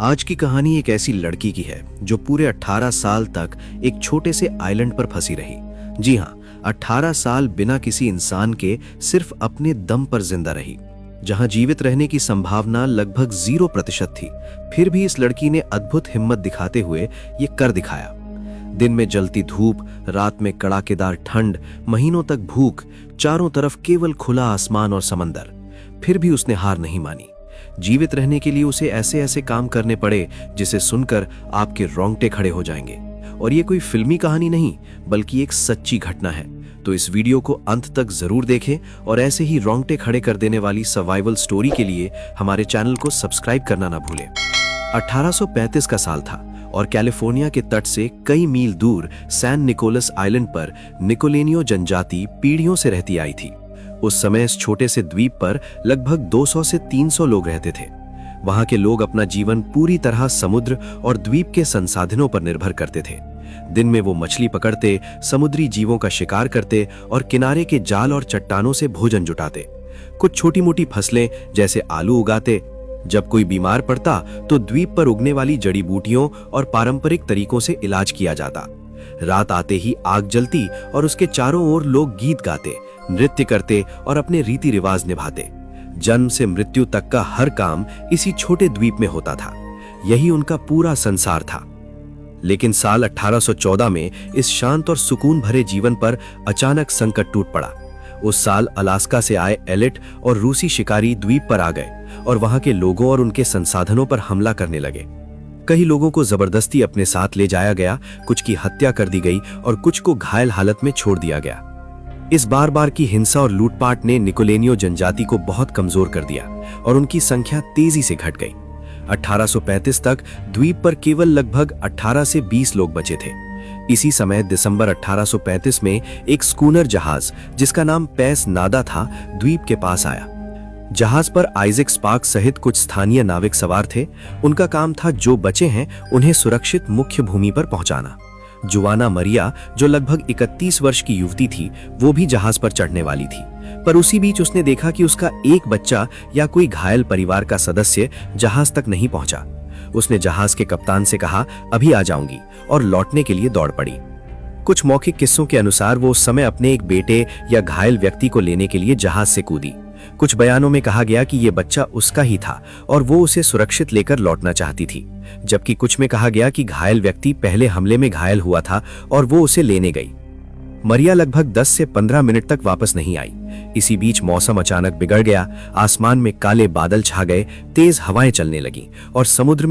आज की कहानी एक ऐसी लड़की की है जो पूरे 18 साल तक एक छोटे से आइलैंड पर फंसी रही। जी हाँ, 18 साल बिना किसी इंसान के सिर्फ अपने दम पर जिंदा रही, जहां जीवित रहने की संभावना लगभग 0% थी। फिर भी इस लड़की ने अद्भुत हिम्मत दिखाते हुए ये कर दिखाया। दिन में जलती धूप, रात में कड़ाकेदार ठंड, महीनों तक भूख, चारों तरफ केवल खुला आसमान और समंदर। फिर भी उसने हार नहीं मानी। जीवित रहने के लिए उसे ऐसे ऐसे काम करने पड़े जिसे सुनकर आपके रोंगटे खड़े हो जाएंगे। और ये कोई फिल्मी कहानी नहीं, बल्कि एक सच्ची घटना है। तो इस वीडियो को अंत तक जरूर देखें और ऐसे ही रोंगटे खड़े कर देने वाली सर्वाइवल स्टोरी के लिए हमारे चैनल को सब्सक्राइब करना ना भूलें। 1835 का साल था और कैलिफोर्निया के तट से कई मील दूर सैन निकोलस आइलैंड पर निकोलेनियो जनजाति पीढ़ियों से रहती आई थी। उस समय इस छोटे से द्वीप पर लगभग 200 से 300 लोग रहते थे। वहां के लोग अपना जीवन पूरी तरह समुद्र और द्वीप के संसाधनों पर निर्भर करते थे। दिन में वो मछली पकड़ते, समुद्री जीवों का शिकार करते और किनारे के जाल और चट्टानों से भोजन जुटाते। कुछ छोटी मोटी फसलें जैसे आलू उगाते। जब कोई बीमार पड़ता तो द्वीप पर उगने वाली जड़ी बूटियों और पारंपरिक तरीकों से इलाज किया जाता। रात आते ही आग जलती और उसके चारों ओर लोग गीत गाते, नृत्य करते और अपने रीति रिवाज निभाते। जन्म से मृत्यु तक का हर काम इसी छोटे द्वीप में होता था। यही उनका पूरा संसार था। लेकिन साल 1814 में इस शांत और सुकून भरे जीवन पर अचानक संकट टूट पड़ा। उस साल अलास्का से आए एलिट और रूसी शिकारी द्वीप पर आ गए और वहां के लोगों और उनके संसाधनों पर हमला करने लगे। कई लोगों को जबरदस्ती अपने साथ ले जाया गया, कुछ की हत्या कर दी गई और कुछ को घायल हालत में छोड़ दिया गया। इस बार बार की हिंसा और लूटपाट ने निकोलेनियो जनजाति को बहुत कमजोर कर दिया और उनकी संख्या तेजी से घट गई। 1835 तक द्वीप पर केवल लगभग 18 से 20 लोग बचे थे। इसी समय दिसंबर 1835 में एक स्कूनर जहाज जिसका नाम पैस नादा था, द्वीप के पास आया। जहाज पर आइजैक स्पार्क सहित कुछ स्थानीय नाविक सवार थे। उनका काम था जो बचे हैं उन्हें सुरक्षित मुख्य भूमि पर पहुंचाना। जुआना मरिया, जो लगभग 31 वर्ष की युवती थी, वो भी जहाज पर चढ़ने वाली थी। पर उसी बीच उसने देखा कि उसका एक बच्चा या कोई घायल परिवार का सदस्य जहाज तक नहीं पहुंचा। उसने जहाज के कप्तान से कहा, अभी आ जाऊंगी, और लौटने के लिए दौड़ पड़ी। कुछ मौखिक किस्सों के अनुसार वो उस समय अपने एक बेटे या घायल व्यक्ति को लेने के लिए जहाज से कूदी। कुछ बयानों में कहा गया कि ये बच्चा उसका ही था और वो उसे सुरक्षित लेकर लौटना चाहती थी, जबकि कुछ में कहा गया कि घायल व्यक्ति पहले हमले में घायल हुआ था और वो उसे लेने गई। मरिया लगभग 10 से 15 मिनट तक वापस नहीं आई। इसी बीच मौसम अचानक बिगड़ गया। आसमान में काले बादल छा गए, तेज हवाएं चलने लगीं और समुद्र में